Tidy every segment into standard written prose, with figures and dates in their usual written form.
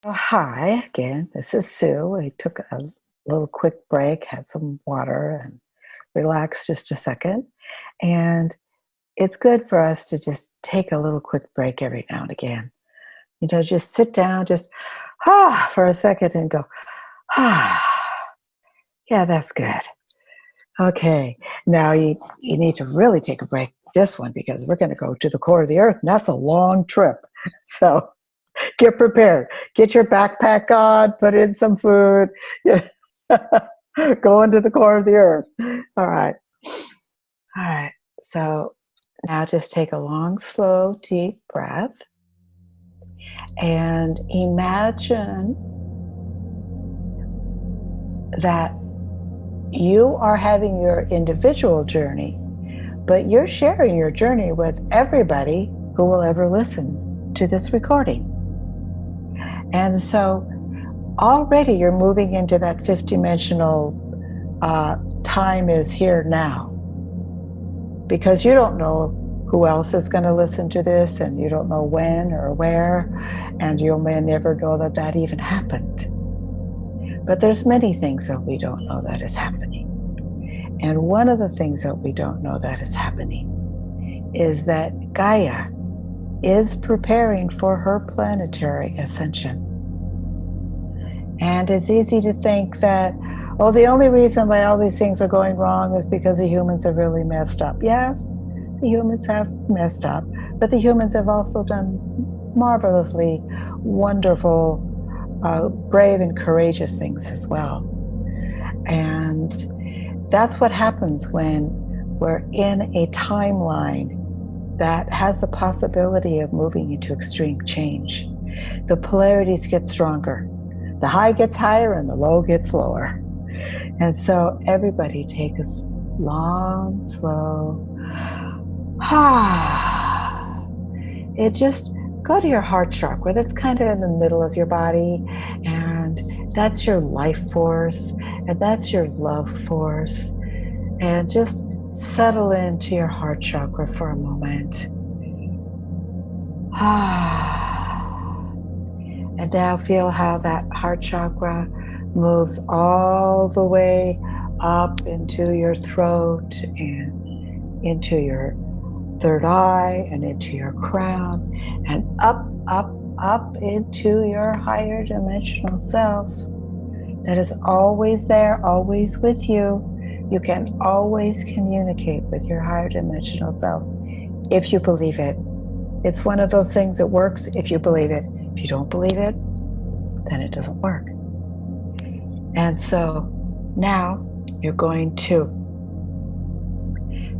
Oh, hi again. This is Sue. I took a little quick break, had some water, and relaxed just a second. And it's good for us to just take a little quick break every now and again. Just sit down, just for a second and go, yeah, that's good. Okay, now you need to really take a break this one because we're going to go to the core of the earth, and that's a long trip. So get prepared. Get your backpack on, put in some food. Go into the core of the earth. All right. All right. So now just take a long, slow, deep breath and imagine that you are having your individual journey, but you're sharing your journey with everybody who will ever listen to this recording. And so already you're moving into that fifth dimensional time is here now, because you don't know who else is going to listen to this, and you don't know when or where, and you may never know that that even happened. But there's many things that we don't know that is happening. And one of the things that we don't know that is happening is that Gaia is preparing for her planetary ascension. And it's easy to think that, oh, the only reason why all these things are going wrong is because the humans have really messed up. Yes, the humans have messed up, but the humans have also done marvelously wonderful, brave and courageous things as well. And that's what happens when we're in a timeline that has the possibility of moving into extreme change. The polarities get stronger. The high gets higher and the low gets lower. And so everybody take a long, slow, it just go to your heart chakra. That's kind of in the middle of your body. And that's your life force. And that's your love force. And just settle into your heart chakra for a moment. And now feel how that heart chakra moves all the way up into your throat and into your third eye and into your crown and up, up, up into your higher dimensional self that is always there, always with you. You can always communicate with your higher dimensional self if you believe it. It's one of those things that works if you believe it. If you don't believe it, then it doesn't work. And so now you're going to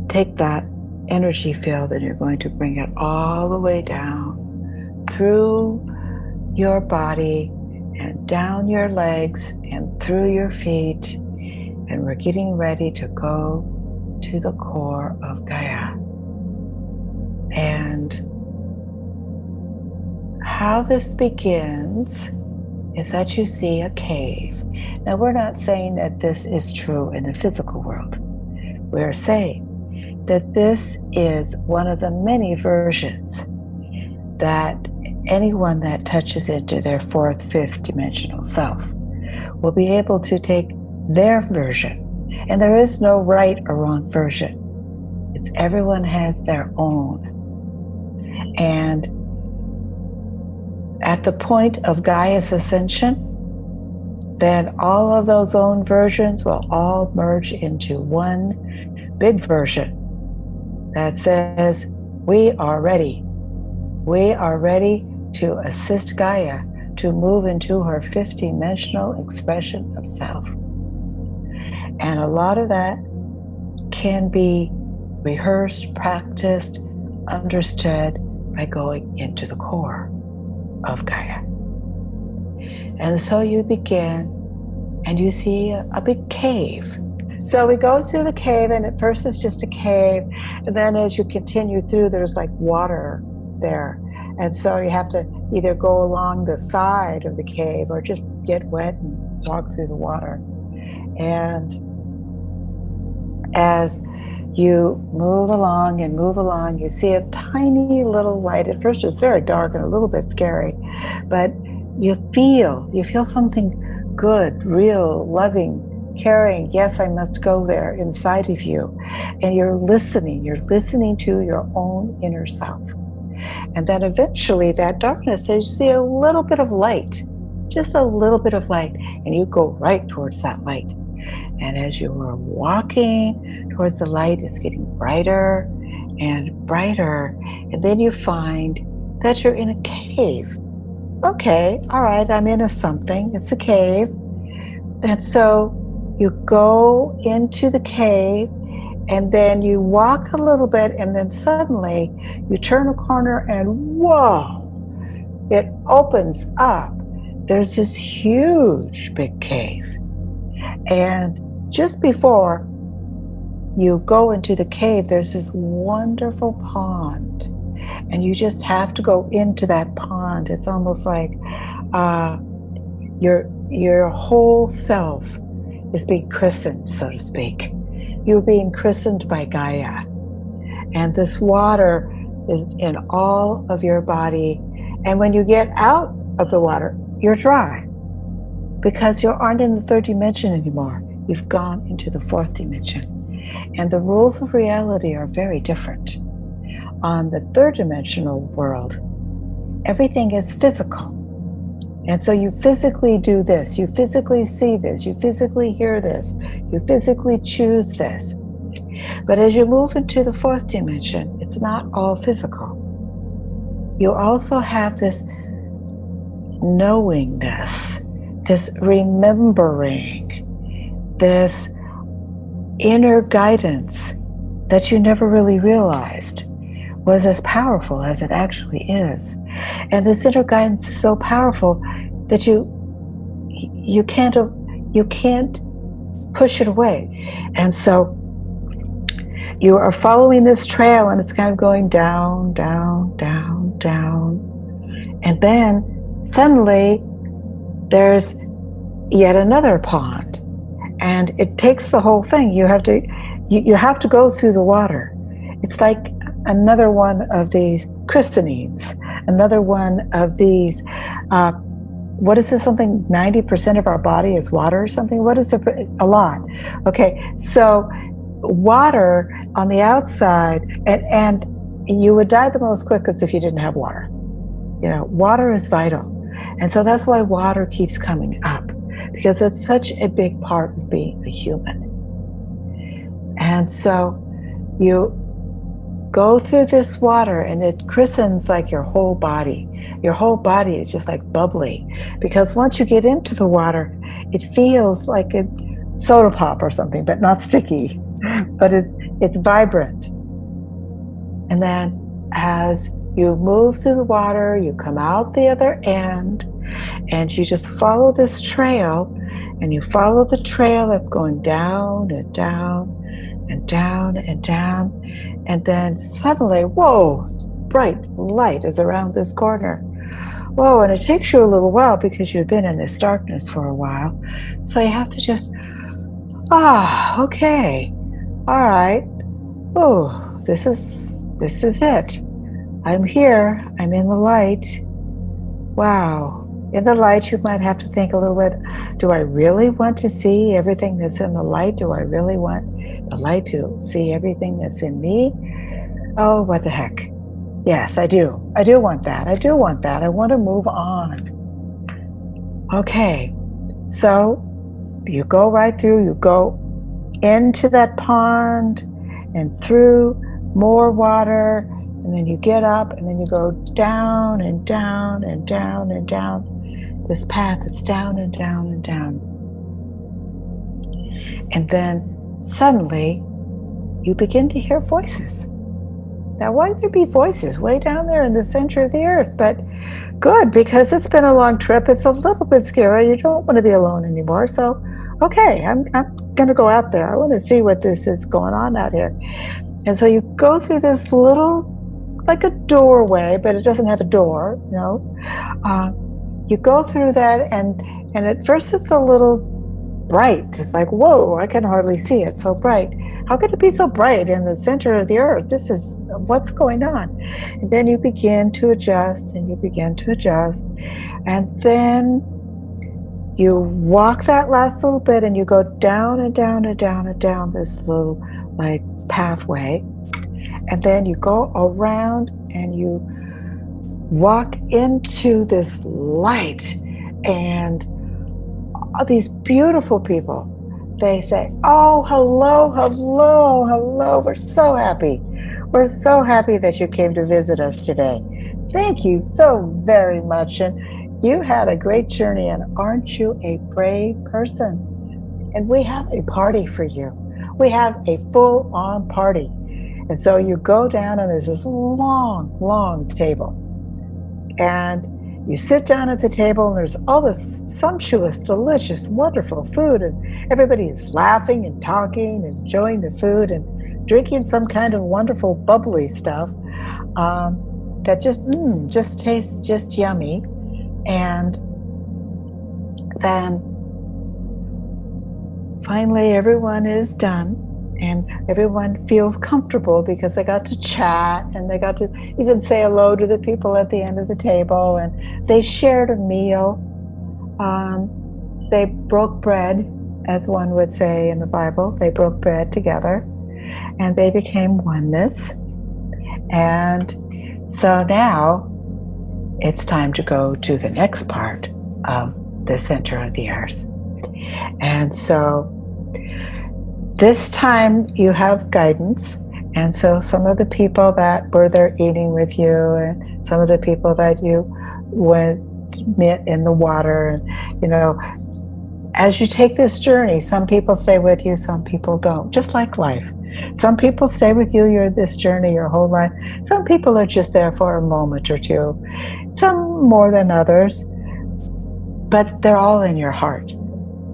take that energy field and you're going to bring it all the way down through your body and down your legs and through your feet. And we're getting ready to go to the core of Gaia. And how this begins is that you see a cave. Now, we're not saying that this is true in the physical world. We're saying that this is one of the many versions that anyone that touches into their fourth, fifth dimensional self will be able to take their version. And there is no right or wrong version. It's everyone has their own. And at the point of Gaia's ascension, then all of those own versions will all merge into one big version that says, we are ready. We are ready to assist Gaia to move into her fifth dimensional expression of self. And a lot of that can be rehearsed, practiced, understood by going into the core of Gaia. And so you begin and you see a big cave. So we go through the cave, and at first it's just a cave, and then as you continue through, there's like water there. And so you have to either go along the side of the cave or just get wet and walk through the water. And as you move along, you see a tiny little light. At first it's very dark and a little bit scary, but you feel something good, real, loving, caring. Yes, I must go there inside of you. And you're listening to your own inner self. And then eventually that darkness, you see a little bit of light, just a little bit of light, and you go right towards that light. And as you are walking towards the light, it's getting brighter and brighter. And then you find that you're in a cave. Okay, all right, I'm in a something. It's a cave. And so you go into the cave, and then you walk a little bit, and then suddenly you turn a corner and whoa, it opens up. There's this huge big cave. And just before you go into the cave, there's this wonderful pond. And you just have to go into that pond. It's almost like your whole self is being christened, so to speak. You're being christened by Gaia. And this water is in all of your body. And when you get out of the water, you're dry because you aren't in the third dimension anymore. You've gone into the fourth dimension. And the rules of reality are very different. On the third dimensional world, everything is physical. And so you physically do this, you physically see this, you physically hear this, you physically choose this. But as you move into the fourth dimension, it's not all physical. You also have this knowingness, this remembering, this inner guidance that you never really realized was as powerful as it actually is. And this inner guidance is so powerful that you can't push it away. And so you are following this trail, and it's kind of going down, down, down, down. And then suddenly there's yet another pond. And it takes the whole thing. You have to go through the water. It's like another one of these christenings, another one of these, what is this, something 90% of our body is water or something? What is it? A lot. Okay, so water on the outside, and you would die the most quickest if you didn't have water. You know, water is vital. And so that's why water keeps coming up, because it's such a big part of being a human. And so you go through this water, and it christens like your whole body. Your whole body is just like bubbly, because once you get into the water, it feels like a soda pop or something, but not sticky, but it's vibrant. And then as you move through the water, you come out the other end, and you just follow this trail, and you follow the trail that's going down and down and down and down. And then suddenly, whoa, bright light is around this corner. Whoa, and it takes you a little while because you've been in this darkness for a while. So you have to just, okay, all right. Oh, this is it. I'm here, I'm in the light. Wow. In the light, you might have to think a little bit, do I really want to see everything that's in the light? Do I really want the light to see everything that's in me? Oh, what the heck. Yes, I do. I do want that. I do want that. I want to move on. Okay, so you go right through, you go into that pond and through more water, and then you get up, and then you go down and down and down and down. This path is down and down and down. And then suddenly you begin to hear voices. Now, why would there be voices way down there in the center of the earth? But good, because it's been a long trip. It's a little bit scary. You don't want to be alone anymore. So, okay, I'm going to go out there. I want to see what this is going on out here. And so you go through this little, like a doorway, but it doesn't have a door, you know. You go through that, and at first it's a little bright. It's like, whoa, I can hardly see it, so bright. how could it be so bright in the center of the earth? This is what's going on. And then you begin to adjust and you begin to adjust. And then you walk that last little bit and you go down and down and down and down this little like pathway. And then you go around and you walk into this light, and all these beautiful people, they say, oh, hello, hello, hello. We're so happy. We're so happy that you came to visit us today. Thank you so very much. And you had a great journey, and aren't you a brave person? And we have a party for you. We have a full-on party. And so you go down and there's this long, long table. And you sit down at the table and there's all this sumptuous, delicious, wonderful food. And everybody is laughing and talking, enjoying the food and drinking some kind of wonderful bubbly stuff that just tastes just yummy. And then finally everyone is done. And everyone feels comfortable because they got to chat and they got to even say hello to the people at the end of the table, and they shared a meal. They broke bread, as one would say in the Bible. They broke bread together and they became oneness. And so now it's time to go to the next part of the center of the earth. And so this time you have guidance, and so some of the people that were there eating with you, and some of the people that you met in the water, and as you take this journey, some people stay with you, some people don't. Just like life, some people stay with you this journey your whole life. Some people are just there for a moment or two, some more than others, but they're all in your heart.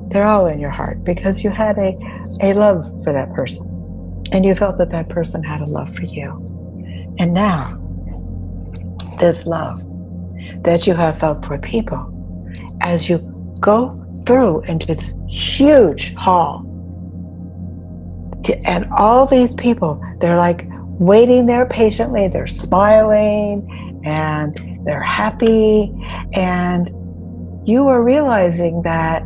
They're all in your heart because you had a love for that person, and you felt that that person had a love for you. And now this love that you have felt for people, as you go through into this huge hall, and all these people, they're like waiting there patiently, they're smiling and they're happy, and you are realizing that,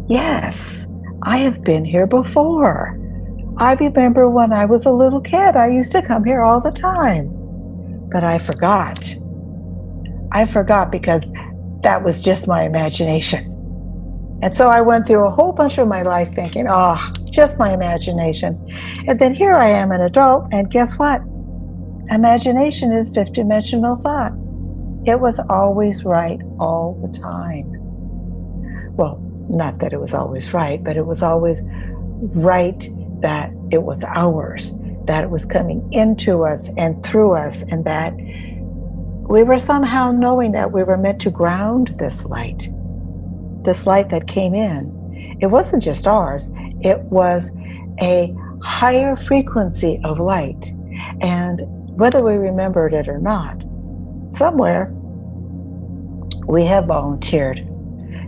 yes, I have been here before. I remember when I was a little kid, I used to come here all the time. But I forgot. I forgot because that was just my imagination. And so I went through a whole bunch of my life thinking, oh, just my imagination. And then here I am, an adult, and guess what? Imagination is fifth-dimensional thought. It was always right all the time. Well, not that it was always right, but it was always right that it was ours, that it was coming into us and through us, and that we were somehow knowing that we were meant to ground this light that came in. It wasn't just ours, it was a higher frequency of light. And whether we remembered it or not, somewhere we have volunteered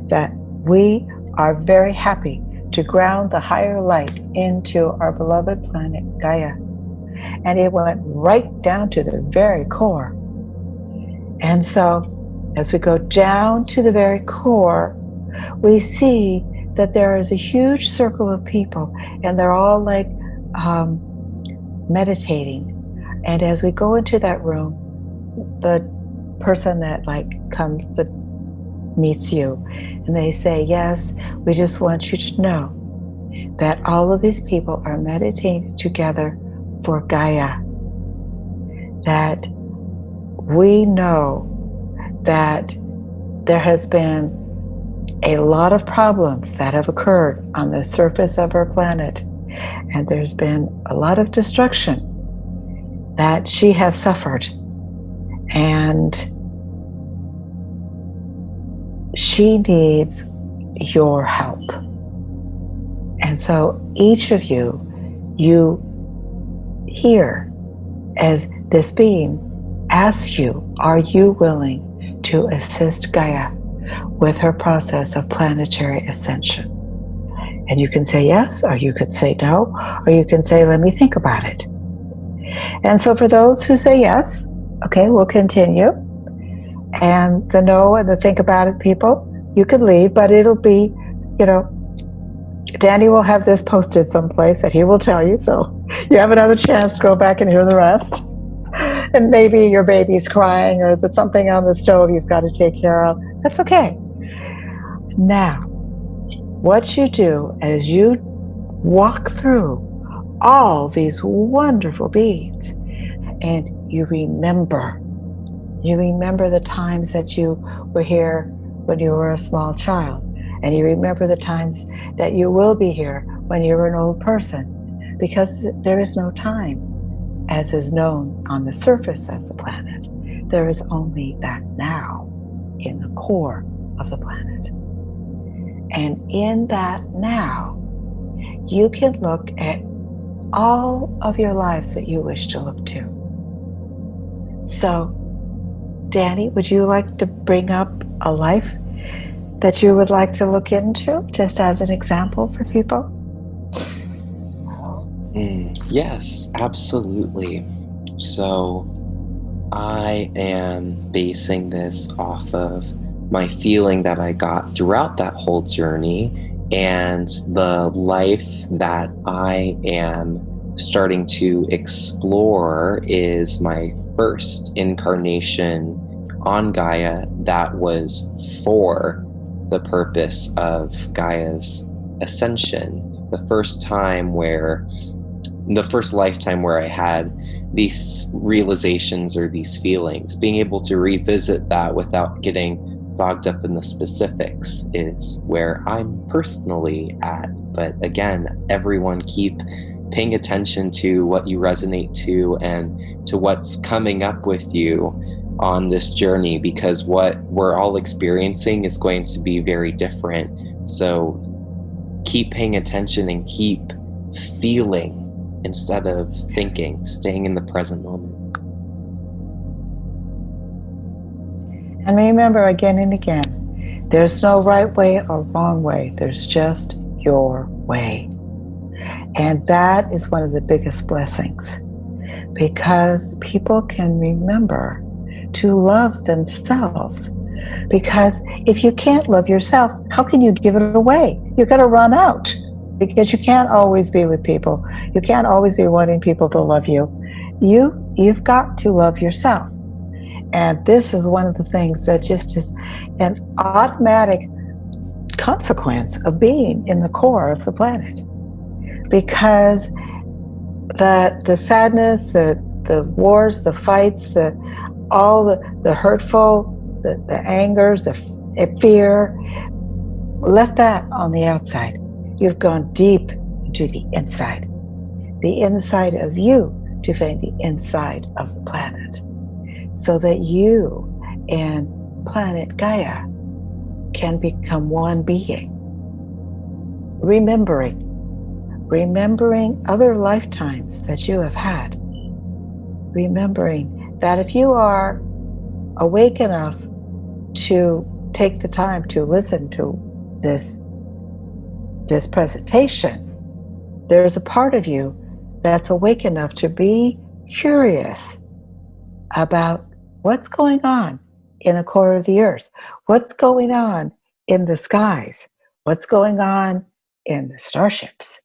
that we are very happy to ground the higher light into our beloved planet Gaia. And it went right down to the very core. And so as we go down to the very core, we see that there is a huge circle of people, and they're all like meditating. And as we go into that room, the person that meets you, and they say, yes, we just want you to know that all of these people are meditating together for Gaia. That we know that there has been a lot of problems that have occurred on the surface of our planet, and there's been a lot of destruction that she has suffered, and she needs your help. And so each of you hear as this being asks you, are you willing to assist Gaia with her process of planetary ascension? And you can say yes, or you could say no, or you can say, let me think about it. And so for those who say yes, okay, we'll continue. And the no and the think about it people, you can leave, but it'll be, Danny will have this posted someplace that he will tell you, so you have another chance to go back and hear the rest. And maybe your baby's crying or there's something on the stove you've got to take care of. That's okay. Now, what you do as you walk through all these wonderful beings and you remember the times that you were here when you were a small child, and you remember the times that you will be here when you're an old person, because there is no time as is known on the surface of the planet. There is only that now in the core of the planet. And in that now, you can look at all of your lives that you wish to look to. So, Danny, would you like to bring up a life that you would like to look into, just as an example for people? Yes, absolutely. So I am basing this off of my feeling that I got throughout that whole journey, and the life that I am starting to explore is my first incarnation on Gaia that was for the purpose of Gaia's ascension. The first lifetime where I had these realizations or these feelings, being able to revisit that without getting bogged up in the specifics is where I'm personally at. But again, everyone keep paying attention to what you resonate to and to what's coming up with you on this journey, because what we're all experiencing is going to be very different. So keep paying attention and keep feeling instead of thinking, staying in the present moment. And remember again and again, there's no right way or wrong way. There's just your way. And that is one of the biggest blessings, because people can remember to love themselves. Because if you can't love yourself, how can you give it away? You've got to run out, because you can't always be with people. You can't always be wanting people to love you. You've got to love yourself. And this is one of the things that just is an automatic consequence of being in the core of the planet. Because the sadness, the wars, the fights, all the hurtful, the angers, the fear, left that on the outside. You've gone deep into the inside of you, to find the inside of the planet, so that you and planet Gaia can become one being, remembering other lifetimes that you have had, remembering that if you are awake enough to take the time to listen to this presentation, there's a part of you that's awake enough to be curious about what's going on in the core of the earth, what's going on in the skies, what's going on in the starships,